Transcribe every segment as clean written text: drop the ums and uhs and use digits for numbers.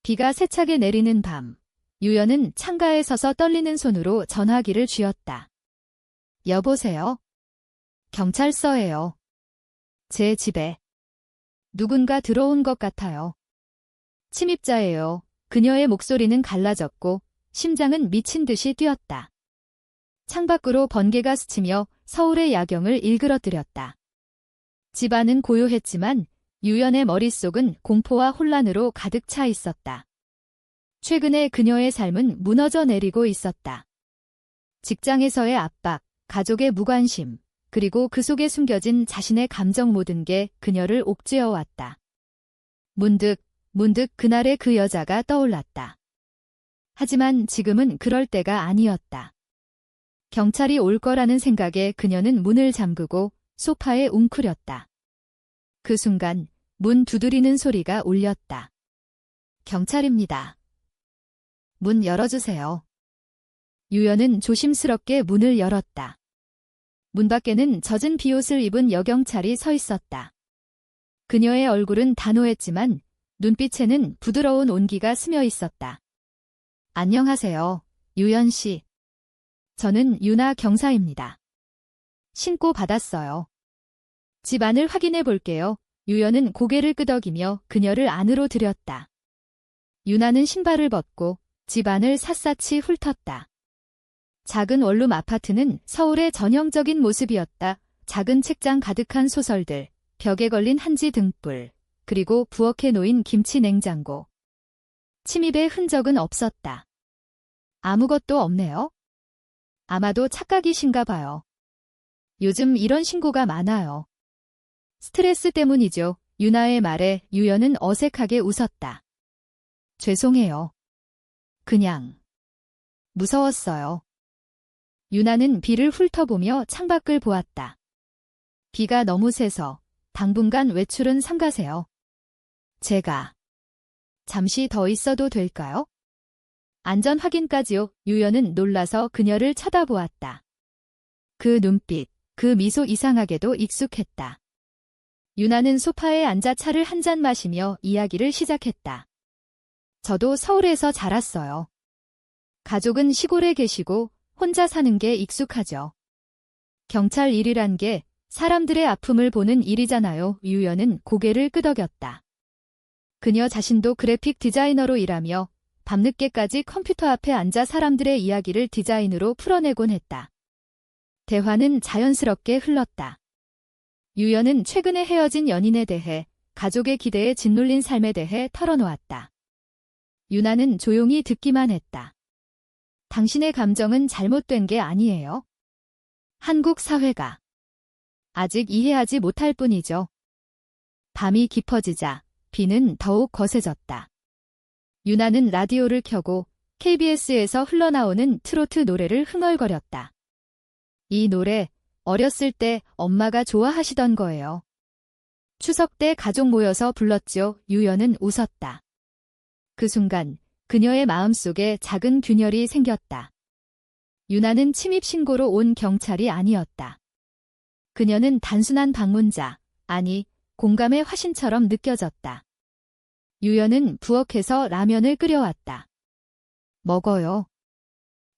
비가 세차게 내리는 밤, 유연은 창가에 서서 떨리는 손으로 전화기를 쥐었다. 여보세요? 경찰서예요. 제 집에 누군가 들어온 것 같아요. 침입자예요. 그녀의 목소리는 갈라졌고 심장은 미친 듯이 뛰었다. 창밖으로 번개가 스치며 서울의 야경을 일그러뜨렸다. 집안은 고요했지만 유연의 머릿속은 공포와 혼란으로 가득 차 있었다. 최근에 그녀의 삶은 무너져 내리고 있었다. 직장에서의 압박, 가족의 무관심, 그리고 그 속에 숨겨진 자신의 감정 모든 게 그녀를 옥죄어 왔다. 문득 그날의 그 여자가 떠올랐다. 하지만 지금은 그럴 때가 아니었다. 경찰이 올 거라는 생각에 그녀는 문을 잠그고 소파에 웅크렸다. 그 순간 문 두드리는 소리가 울렸다. 경찰입니다. 문 열어주세요. 유연은 조심스럽게 문을 열었다. 문 밖에는 젖은 비옷을 입은 여경찰이 서 있었다. 그녀의 얼굴은 단호했지만 눈빛에는 부드러운 온기가 스며 있었다. 안녕하세요, 유연 씨. 저는 유나 경사입니다. 신고 받았어요. 집 안을 확인해 볼게요. 유연은 고개를 끄덕이며 그녀를 안으로 들였다. 유나는 신발을 벗고 집 안을 샅샅이 훑었다. 작은 원룸 아파트는 서울의 전형적인 모습이었다. 작은 책장 가득한 소설들, 벽에 걸린 한지 등불, 그리고 부엌에 놓인 김치 냉장고. 침입의 흔적은 없었다. 아무것도 없네요. 아마도 착각이신가 봐요. 요즘 이런 신고가 많아요. 스트레스 때문이죠. 유나의 말에 유연은 어색하게 웃었다. 죄송해요. 그냥 무서웠어요. 유나는 비를 훑어보며 창밖을 보았다. 비가 너무 세서 당분간 외출은 삼가세요. 제가 잠시 더 있어도 될까요? 안전 확인까지요. 유연은 놀라서 그녀를 쳐다보았다. 그 눈빛, 그 미소 이상하게도 익숙했다. 유나는 소파에 앉아 차를 한 잔 마시며 이야기를 시작했다. 저도 서울에서 자랐어요. 가족은 시골에 계시고 혼자 사는 게 익숙하죠. 경찰 일이란 게 사람들의 아픔을 보는 일이잖아요. 유연은 고개를 끄덕였다. 그녀 자신도 그래픽 디자이너로 일하며 밤늦게까지 컴퓨터 앞에 앉아 사람들의 이야기를 디자인으로 풀어내곤 했다. 대화는 자연스럽게 흘렀다. 유연은 최근에 헤어진 연인에 대해, 가족의 기대에 짓눌린 삶에 대해 털어놓았다. 유나는 조용히 듣기만 했다. 당신의 감정은 잘못된 게 아니에요. 한국 사회가 아직 이해하지 못할 뿐이죠. 밤이 깊어지자 비는 더욱 거세졌다. 유나는 라디오를 켜고 KBS에서 흘러나오는 트로트 노래를 흥얼거렸다. 이 노래, 어렸을 때 엄마가 좋아하시던 거예요. 추석 때 가족 모여서 불렀죠. 유연은 웃었다. 그 순간 그녀의 마음속에 작은 균열이 생겼다. 유나는 침입 신고로 온 경찰이 아니었다. 그녀는 단순한 방문자, 아니, 공감의 화신처럼 느껴졌다. 유연은 부엌에서 라면을 끓여왔다. 먹어요.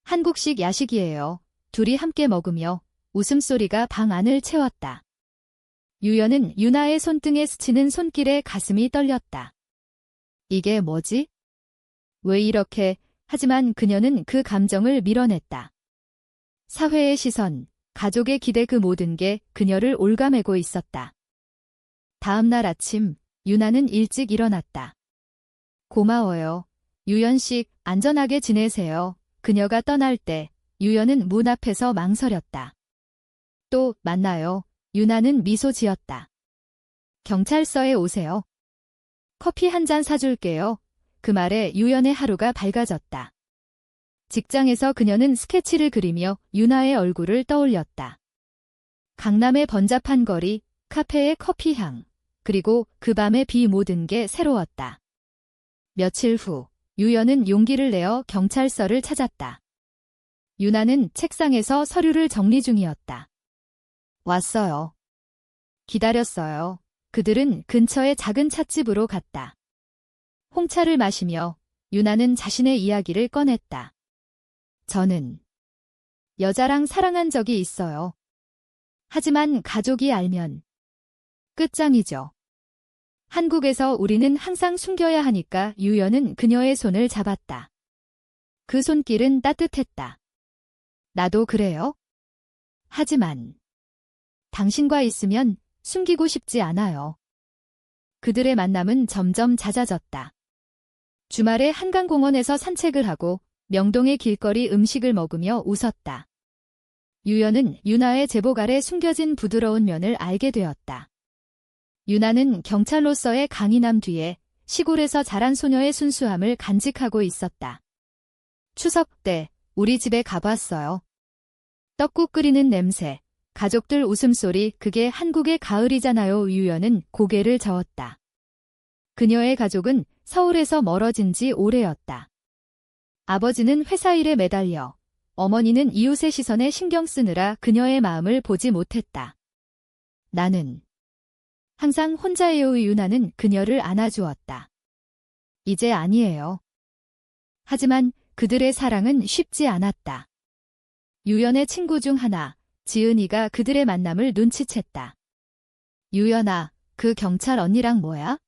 한국식 야식이에요. 둘이 함께 먹으며 웃음소리가 방 안을 채웠다. 유연은 유나의 손등에 스치는 손길에 가슴이 떨렸다. 이게 뭐지? 왜 이렇게? 하지만 그녀는 그 감정을 밀어냈다. 사회의 시선, 가족의 기대, 그 모든 게 그녀를 올가매고 있었다. 다음 날 아침, 유나는 일찍 일어났다. 고마워요. 유연 씨, 안전하게 지내세요. 그녀가 떠날 때 유연은 문 앞에서 망설였다. 또 만나요. 유나는 미소 지었다. 경찰서에 오세요. 커피 한 잔 사줄게요. 그 말에 유연의 하루가 밝아졌다. 직장에서 그녀는 스케치를 그리며 유나의 얼굴을 떠올렸다. 강남의 번잡한 거리, 카페의 커피향, 그리고 그 밤의 비, 모든 게 새로웠다. 며칠 후, 유연은 용기를 내어 경찰서를 찾았다. 유나는 책상에서 서류를 정리 중이었다. 왔어요. 기다렸어요. 그들은 근처의 작은 찻집으로 갔다. 홍차를 마시며 유나는 자신의 이야기를 꺼냈다. 저는 여자랑 사랑한 적이 있어요. 하지만 가족이 알면 끝장이죠. 한국에서 우리는 항상 숨겨야 하니까 유연은 그녀의 손을 잡았다. 그 손길은 따뜻했다. 나도 그래요. 하지만 당신과 있으면 숨기고 싶지 않아요. 그들의 만남은 점점 잦아졌다. 주말에 한강공원에서 산책을 하고 명동의 길거리 음식을 먹으며 웃었다. 유연은 유나의 제복 아래 숨겨진 부드러운 면을 알게 되었다. 유나는 경찰로서의 강인함 뒤에 시골에서 자란 소녀의 순수함을 간직하고 있었다. 추석 때 우리 집에 가봤어요. 떡국 끓이는 냄새, 가족들 웃음소리, 그게 한국의 가을이잖아요. 유연은 고개를 저었다. 그녀의 가족은 서울에서 멀어진 지 오래였다. 아버지는 회사 일에 매달려, 어머니는 이웃의 시선에 신경 쓰느라 그녀의 마음을 보지 못했다. 나는 항상 혼자예요. 유나는 그녀를 안아주었다. 이제 아니에요. 하지만 그들의 사랑은 쉽지 않았다. 유연의 친구 중 하나, 지은이가 그들의 만남을 눈치챘다. 유연아, 그 경찰 언니랑 뭐야?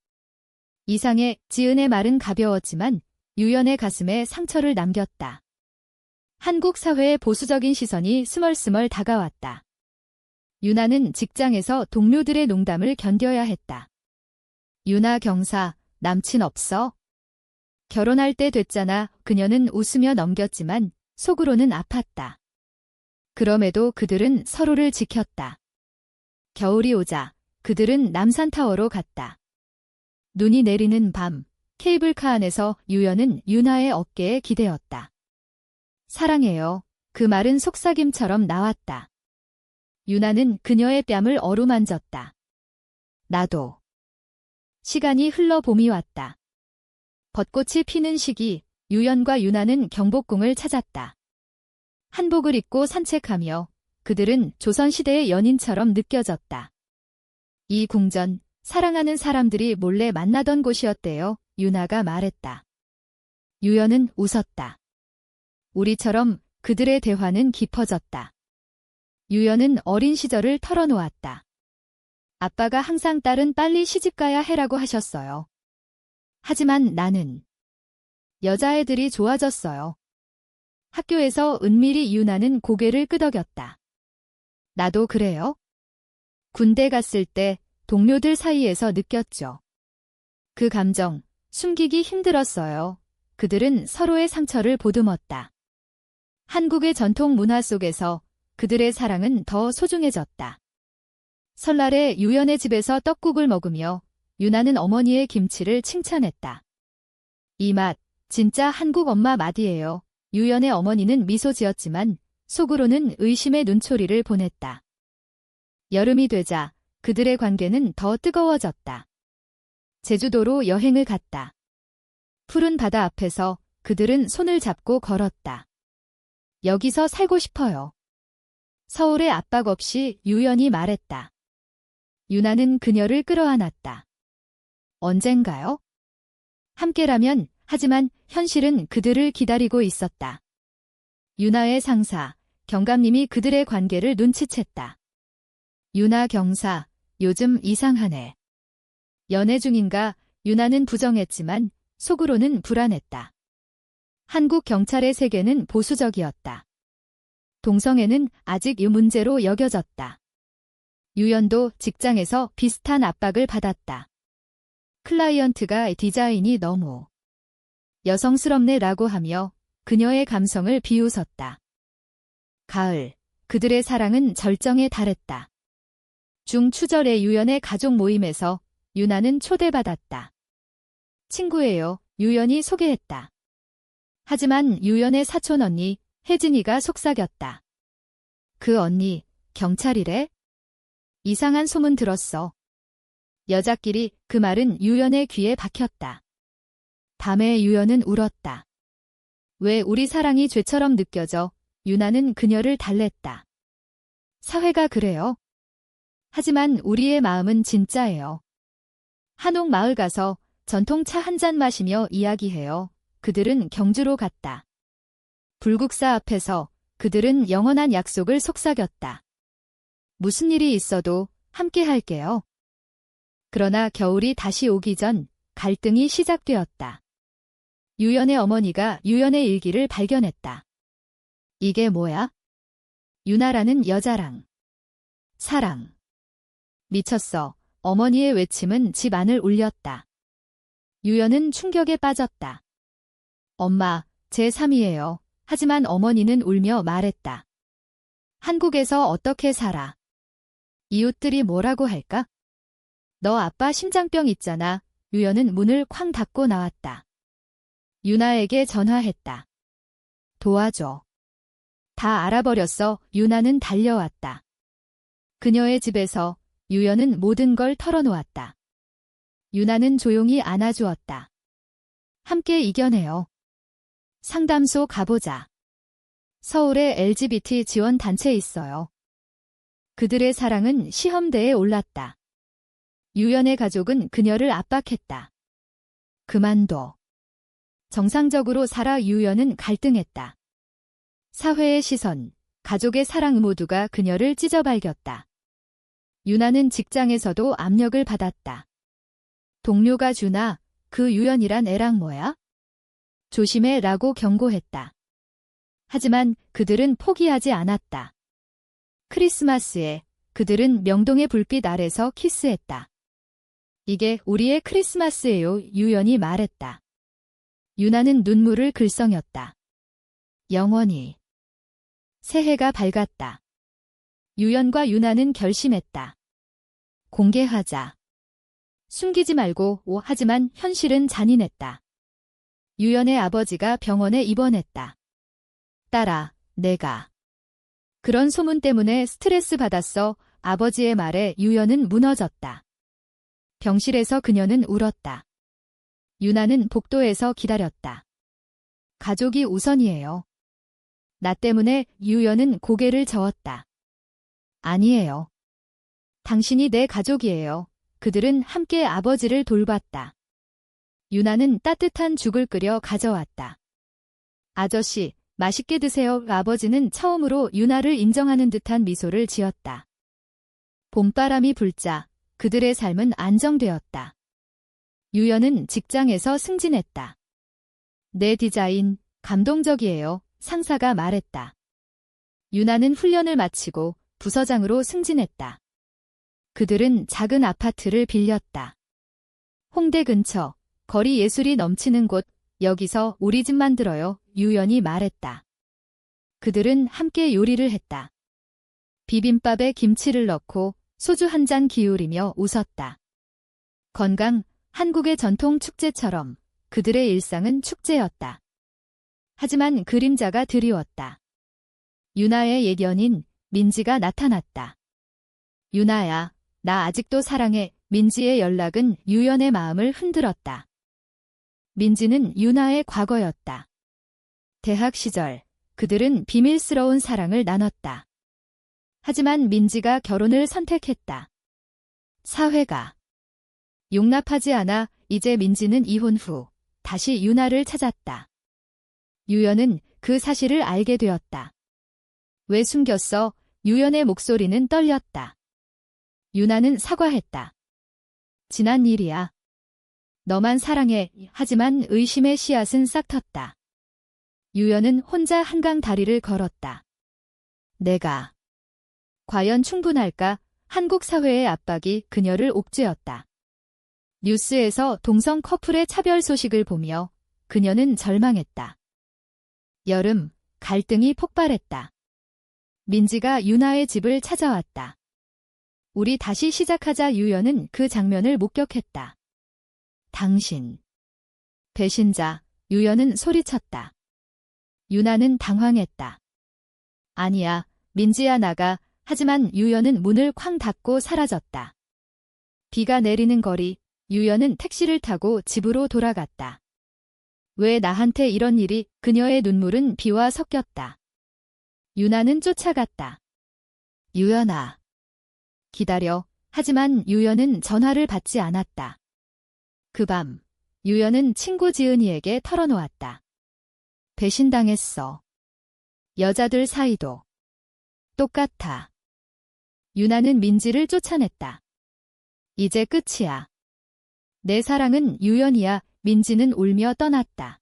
이상해. 지은의 말은 가벼웠지만 유연의 가슴에 상처를 남겼다. 한국 사회의 보수적인 시선이 스멀스멀 다가왔다. 유나는 직장에서 동료들의 농담을 견뎌야 했다. 유나 경사, 남친 없어? 결혼할 때 됐잖아. 그녀는 웃으며 넘겼지만 속으로는 아팠다. 그럼에도 그들은 서로를 지켰다. 겨울이 오자 그들은 남산타워로 갔다. 눈이 내리는 밤, 케이블카 안에서 유연은 유나의 어깨에 기대었다. 사랑해요. 그 말은 속삭임처럼 나왔다. 유나는 그녀의 뺨을 어루만졌다. 나도. 시간이 흘러 봄이 왔다. 벚꽃이 피는 시기, 유연과 유나는 경복궁을 찾았다. 한복을 입고 산책하며 그들은 조선시대의 연인처럼 느껴졌다. 이 궁전, 사랑하는 사람들이 몰래 만나던 곳이었대요. 유나가 말했다. 유연은 웃었다. 우리처럼 그들의 대화는 깊어졌다. 유연은 어린 시절을 털어놓았다. 아빠가 항상 딸은 빨리 시집가야 해라고 하셨어요. 하지만 나는 여자애들이 좋아졌어요. 학교에서 은밀히 유나는 고개를 끄덕였다. 나도 그래요? 군대 갔을 때 동료들 사이에서 느꼈죠. 그 감정, 숨기기 힘들었어요. 그들은 서로의 상처를 보듬었다. 한국의 전통 문화 속에서 그들의 사랑은 더 소중해졌다. 설날에 유연의 집에서 떡국을 먹으며 유나는 어머니의 김치를 칭찬했다. 이 맛, 진짜 한국 엄마 맛이에요. 유연의 어머니는 미소 지었지만 속으로는 의심의 눈초리를 보냈다. 여름이 되자 그들의 관계는 더 뜨거워졌다. 제주도로 여행을 갔다. 푸른 바다 앞에서 그들은 손을 잡고 걸었다. 여기서 살고 싶어요. 서울의 압박 없이 유연이 말했다. 유나는 그녀를 끌어안았다. 언젠가요? 함께라면, 하지만 현실은 그들을 기다리고 있었다. 유나의 상사, 경감님이 그들의 관계를 눈치챘다. 유나 경사, 요즘 이상하네. 연애 중인가? 유나는 부정했지만 속으로는 불안했다. 한국 경찰의 세계는 보수적이었다. 동성애는 아직 문제로 여겨졌다. 유연도 직장에서 비슷한 압박을 받았다. 클라이언트가 디자인이 너무 여성스럽네 라고 하며 그녀의 감성을 비웃었다. 가을, 그들의 사랑은 절정에 달했다. 중추절의 유연의 가족 모임에서 유나는 초대받았다. 친구예요, 유연이 소개했다. 하지만 유연의 사촌 언니, 혜진이가 속삭였다. 그 언니, 경찰이래? 이상한 소문 들었어. 여자끼리 그 말은 유연의 귀에 박혔다. 밤에 유연은 울었다. 왜 우리 사랑이 죄처럼 느껴져? 유나는 그녀를 달랬다. 사회가 그래요. 하지만 우리의 마음은 진짜예요. 한옥 마을 가서 전통차 한 잔 마시며 이야기해요. 그들은 경주로 갔다. 불국사 앞에서 그들은 영원한 약속을 속삭였다. 무슨 일이 있어도 함께 할게요. 그러나 겨울이 다시 오기 전 갈등이 시작되었다. 유연의 어머니가 유연의 일기를 발견했다. 이게 뭐야? 유나라는 여자랑. 사랑. 미쳤어. 어머니의 외침은 집 안을 울렸다. 유연은 충격에 빠졌다. 엄마, 제 3이에요. 하지만 어머니는 울며 말했다. 한국에서 어떻게 살아? 이웃들이 뭐라고 할까? 너 아빠 심장병 있잖아. 유연은 문을 쾅 닫고 나왔다. 유나에게 전화했다. 도와줘. 다 알아버렸어. 유나는 달려왔다. 그녀의 집에서 유연은 모든 걸 털어놓았다. 유나는 조용히 안아주었다. 함께 이겨내요. 상담소 가보자. 서울에 LGBT 지원 단체 있어요. 그들의 사랑은 시험대에 올랐다. 유연의 가족은 그녀를 압박했다. 그만둬. 정상적으로 살아. 유연은 갈등했다. 사회의 시선, 가족의 사랑 모두가 그녀를 찢어발겼다. 유나는 직장에서도 압력을 받았다. 동료가 주나, 그 유연이란 애랑 뭐야? 조심해 라고 경고했다. 하지만 그들은 포기하지 않았다. 크리스마스에 그들은 명동의 불빛 아래서 키스했다. 이게 우리의 크리스마스예요. 유연이 말했다. 유나는 눈물을 글썽였다. 영원히. 새해가 밝았다. 유연과 유나는 결심했다. 공개하자. 숨기지 말고. 하지만 현실은 잔인했다. 유연의 아버지가 병원에 입원했다. 딸아, 내가. 그런 소문 때문에 스트레스 받았어. 아버지의 말에 유연은 무너졌다. 병실에서 그녀는 울었다. 유나는 복도에서 기다렸다. 가족이 우선이에요. 나 때문에. 유연은 고개를 저었다. 아니에요. 당신이 내 가족이에요. 그들은 함께 아버지를 돌봤다. 유나는 따뜻한 죽을 끓여 가져왔다. 아저씨, 맛있게 드세요. 아버지는 처음으로 유나를 인정하는 듯한 미소를 지었다. 봄바람이 불자 그들의 삶은 안정되었다. 유연은 직장에서 승진했다. 내 디자인, 감동적이에요. 상사가 말했다. 유나는 훈련을 마치고 부서장으로 승진했다. 그들은 작은 아파트를 빌렸다. 홍대 근처, 거리 예술이 넘치는 곳, 여기서 우리 집 만들어요. 유연이 말했다. 그들은 함께 요리를 했다. 비빔밥에 김치를 넣고 소주 한 잔 기울이며 웃었다. 건강, 한국의 전통 축제처럼 그들의 일상은 축제였다. 하지만 그림자가 드리웠다. 유나의 옛 연인 민지가 나타났다. 유나야, 나 아직도 사랑해. 민지의 연락은 유연의 마음을 흔들었다. 민지는 유나의 과거였다. 대학 시절 그들은 비밀스러운 사랑을 나눴다. 하지만 민지가 결혼을 선택했다. 사회가 용납하지 않아. 이제 민지는 이혼 후 다시 유나를 찾았다. 유연은 그 사실을 알게 되었다. 왜 숨겼어? 유연의 목소리는 떨렸다. 유나는 사과했다. 지난 일이야. 너만 사랑해. 하지만 의심의 씨앗은 싹텄다. 유연은 혼자 한강 다리를 걸었다. 내가 과연 충분할까? 한국 사회의 압박이 그녀를 옥죄었다. 뉴스에서 동성 커플의 차별 소식을 보며 그녀는 절망했다. 여름, 갈등이 폭발했다. 민지가 유나의 집을 찾아왔다. 우리 다시 시작하자. 유연은 그 장면을 목격했다. 당신. 배신자. 유연은 소리쳤다. 유나는 당황했다. 아니야, 민지야 나가. 하지만 유연은 문을 쾅 닫고 사라졌다. 비가 내리는 거리, 유연은 택시를 타고 집으로 돌아갔다. 왜 나한테 이런 일이? 그녀의 눈물은 비와 섞였다. 유나는 쫓아갔다. 유연아. 기다려. 하지만 유연은 전화를 받지 않았다. 그 밤, 유연은 친구 지은이에게 털어놓았다. 배신당했어. 여자들 사이도 똑같아. 유나는 민지를 쫓아냈다. 이제 끝이야. 내 사랑은 유연이야. 민지는 울며 떠났다.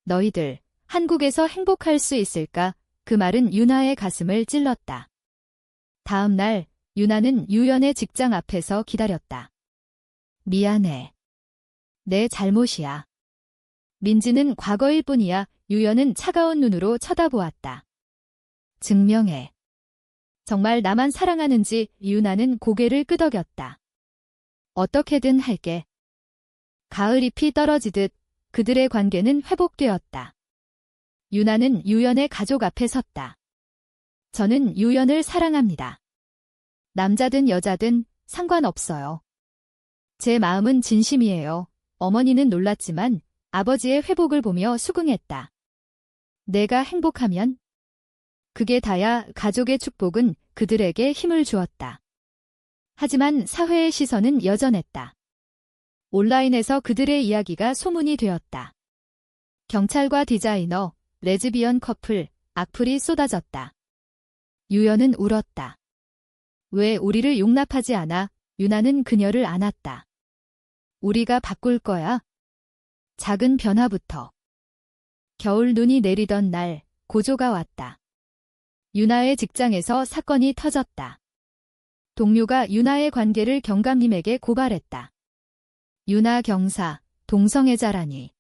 너희들, 한국에서 행복할 수 있을까? 그 말은 유나의 가슴을 찔렀다. 다음 날, 유나는 유연의 직장 앞에서 기다렸다. 미안해. 내 잘못이야. 민지는 과거일 뿐이야. 유연은 차가운 눈으로 쳐다보았다. 증명해. 정말 나만 사랑하는지. 유나는 고개를 끄덕였다. 어떻게든 할게. 가을잎이 떨어지듯 그들의 관계는 회복되었다. 유나는 유연의 가족 앞에 섰다. 저는 유연을 사랑합니다. 남자든 여자든 상관없어요. 제 마음은 진심이에요. 어머니는 놀랐지만 아버지의 회복을 보며 수긍했다. 내가 행복하면? 그게 다야. 가족의 축복은 그들에게 힘을 주었다. 하지만 사회의 시선은 여전했다. 온라인에서 그들의 이야기가 소문이 되었다. 경찰과 디자이너, 레즈비언 커플, 악플이 쏟아졌다. 유연은 울었다. 왜 우리를 용납하지 않아? 유나는 그녀를 안았다. 우리가 바꿀 거야. 작은 변화부터. 겨울 눈이 내리던 날, 고조가 왔다. 유나의 직장에서 사건이 터졌다. 동료가 유나의 관계를 경감님에게 고발했다. 유나 경사, 동성애자라니.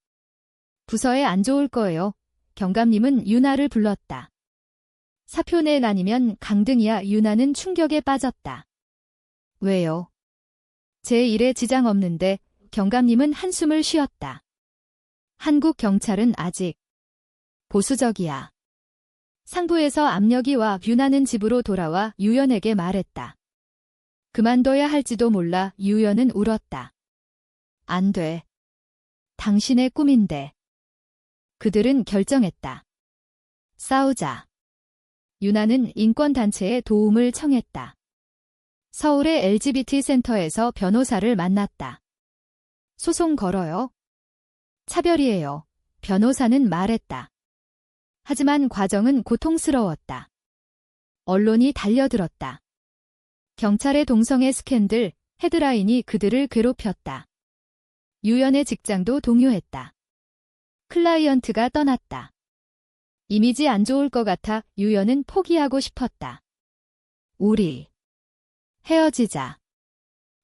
부서에 안 좋을 거예요. 경감님은 유나를 불렀다. 사표 낼 아니면 강등이야. 유나는 충격에 빠졌다. 왜요? 제 일에 지장 없는데. 경감님은 한숨을 쉬었다. 한국 경찰은 아직 보수적이야. 상부에서 압력이 와. 유나는 집으로 돌아와 유연에게 말했다. 그만둬야 할지도 몰라. 유연은 울었다. 안 돼. 당신의 꿈인데. 그들은 결정했다. 싸우자. 유나는 인권단체에 도움을 청했다. 서울의 LGBT 센터에서 변호사를 만났다. 소송 걸어요? 차별이에요. 변호사는 말했다. 하지만 과정은 고통스러웠다. 언론이 달려들었다. 경찰의 동성애 스캔들, 헤드라인이 그들을 괴롭혔다. 유연의 직장도 동요했다. 클라이언트가 떠났다. 이미지 안 좋을 것 같아. 유연은 포기하고 싶었다. 우리 헤어지자.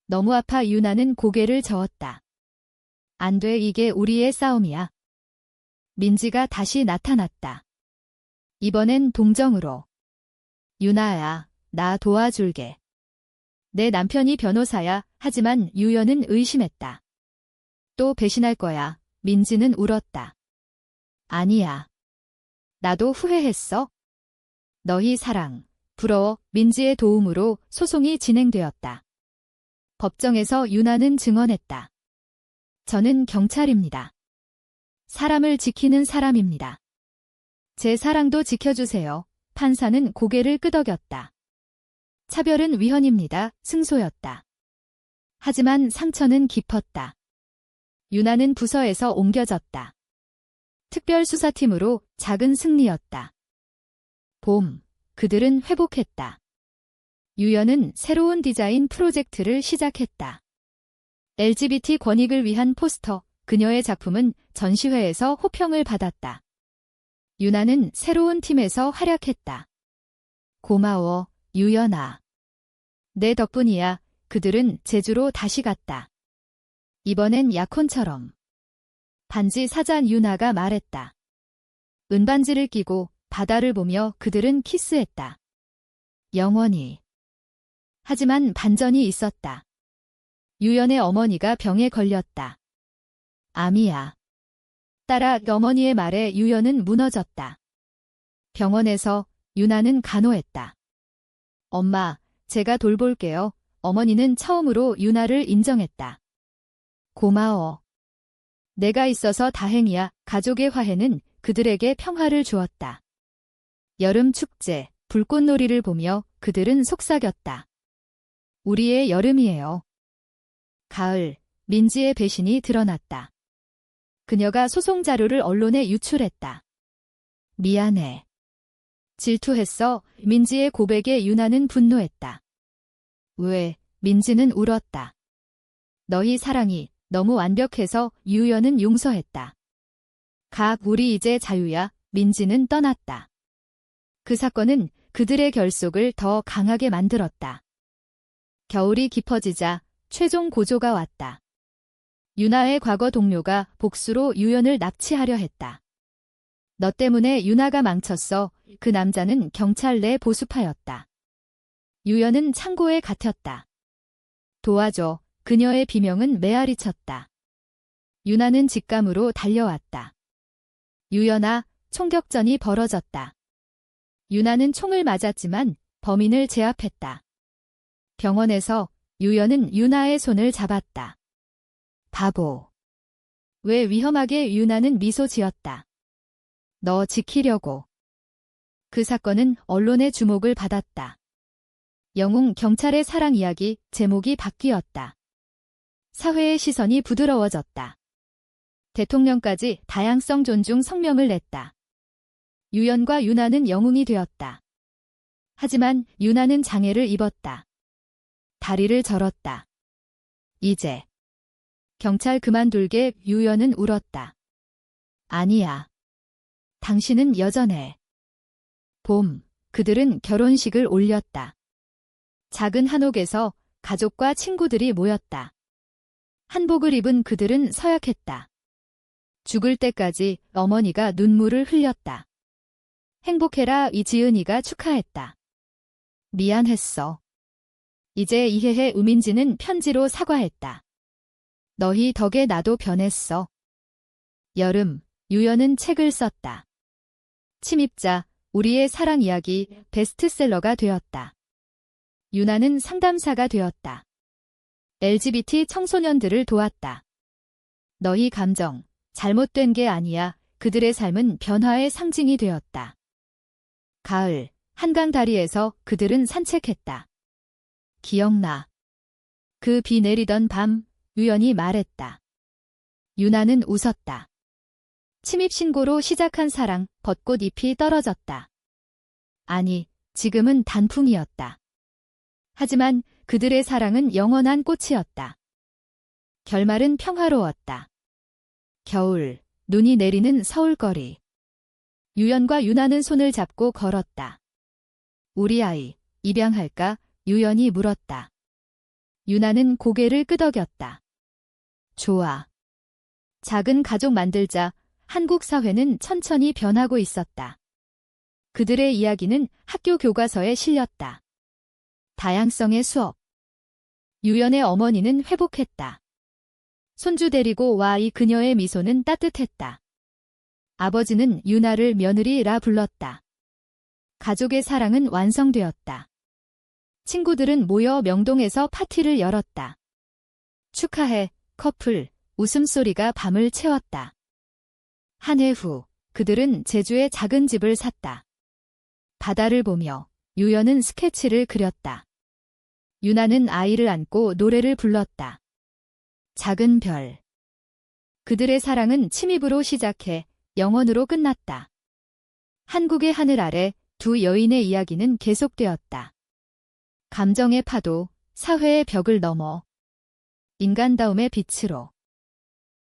너무 아파. 유나는 고개를 저었다. 안 돼. 이게 우리의 싸움이야. 민지가 다시 나타났다. 이번엔 동정으로. 유나야, 나 도와줄게. 내 남편이 변호사야. 하지만 유연은 의심했다. 또 배신할 거야. 민지는 울었다. 아니야. 나도 후회했어. 너희 사랑, 부러워. 민지의 도움으로 소송이 진행되었다. 법정에서 유나는 증언했다. 저는 경찰입니다. 사람을 지키는 사람입니다. 제 사랑도 지켜주세요. 판사는 고개를 끄덕였다. 차별은 위헌입니다. 승소였다. 하지만 상처는 깊었다. 유나는 부서에서 옮겨졌다. 특별수사팀으로. 작은 승리였다. 봄, 그들은 회복했다. 유연은 새로운 디자인 프로젝트를 시작했다. LGBT 권익을 위한 포스터. 그녀의 작품은 전시회에서 호평을 받았다. 유나는 새로운 팀에서 활약했다. 고마워, 유연아. 내 덕분이야. 그들은 제주로 다시 갔다. 이번엔 약혼처럼. 반지 사자. 유나가 말했다. 은반지를 끼고 바다를 보며 그들은 키스했다. 영원히. 하지만 반전이 있었다. 유연의 어머니가 병에 걸렸다. 암이야. 딸아. 어머니의 말에 유연은 무너졌다. 병원에서 유나는 간호했다. 엄마, 제가 돌볼게요. 어머니는 처음으로 유나를 인정했다. 고마워. 내가 있어서 다행이야. 가족의 화해는 그들에게 평화를 주었다. 여름 축제, 불꽃놀이를 보며 그들은 속삭였다. 우리의 여름이에요. 가을, 민지의 배신이 드러났다. 그녀가 소송 자료를 언론에 유출했다. 미안해. 질투했어. 민지의 고백에 유나는 분노했다. 왜? 민지는 울었다. 너희 사랑이 너무 완벽해서 유연은 용서했다. 우리 이제 자유야. 민지는 떠났다. 그 사건은 그들의 결속을 더 강하게 만들었다. 겨울이 깊어지자 최종 고조가 왔다. 유나의 과거 동료가 복수로 유연을 납치하려 했다. 너 때문에 유나가 망쳤어. 그 남자는 경찰 내 보수파였다. 유연은 창고에 갇혔다. 도와줘. 그녀의 비명은 메아리 쳤다. 유나는 직감으로 달려왔다. 유연아, 총격전이 벌어졌다. 유나는 총을 맞았지만 범인을 제압했다. 병원에서 유연은 유나의 손을 잡았다. 바보. 왜 위험하게? 유나는 미소 지었다. 너 지키려고. 그 사건은 언론의 주목을 받았다. 영웅 경찰의 사랑 이야기 제목이 바뀌었다. 사회의 시선이 부드러워졌다. 대통령까지 다양성 존중 성명을 냈다. 유연과 유나는 영웅이 되었다. 하지만 유나는 장애를 입었다. 다리를 절었다. 이제 경찰 그만둘게. 유연은 울었다. 아니야. 당신은 여전해. 봄, 그들은 결혼식을 올렸다. 작은 한옥에서 가족과 친구들이 모였다. 한복을 입은 그들은 서약했다. 죽을 때까지. 어머니가 눈물을 흘렸다. 행복해라. 이지은이가 축하했다. 미안했어. 이제 이해해. 우민지는 편지로 사과했다. 너희 덕에 나도 변했어. 여름, 유연은 책을 썼다. 침입자, 우리의 사랑 이야기 베스트셀러가 되었다. 유나는 상담사가 되었다. LGBT 청소년들을 도왔다. 너희 감정, 잘못된 게 아니야. 그들의 삶은 변화의 상징이 되었다. 가을, 한강 다리에서 그들은 산책했다. 기억나. 그 비 내리던 밤, 유연이 말했다. 유나는 웃었다. 침입신고로 시작한 사랑, 벚꽃 잎이 떨어졌다. 아니, 지금은 단풍이었다. 하지만 그들의 사랑은 영원한 꽃이었다. 결말은 평화로웠다. 겨울, 눈이 내리는 서울거리. 유연과 유나는 손을 잡고 걸었다. 우리 아이, 입양할까? 유연이 물었다. 유나는 고개를 끄덕였다. 좋아. 작은 가족 만들자. 한국 사회는 천천히 변하고 있었다. 그들의 이야기는 학교 교과서에 실렸다. 다양성의 수업. 유연의 어머니는 회복했다. 손주 데리고 와. 그녀의 미소는 따뜻했다. 아버지는 유나를 며느리라 불렀다. 가족의 사랑은 완성되었다. 친구들은 모여 명동에서 파티를 열었다. 축하해, 커플. 웃음소리가 밤을 채웠다. 한 해 후, 그들은 제주에 작은 집을 샀다. 바다를 보며 유연은 스케치를 그렸다. 유나는 아이를 안고 노래를 불렀다. 작은 별. 그들의 사랑은 침입으로 시작해 영원으로 끝났다. 한국의 하늘 아래 두 여인의 이야기는 계속되었다. 감정의 파도, 사회의 벽을 넘어 인간다움의 빛으로.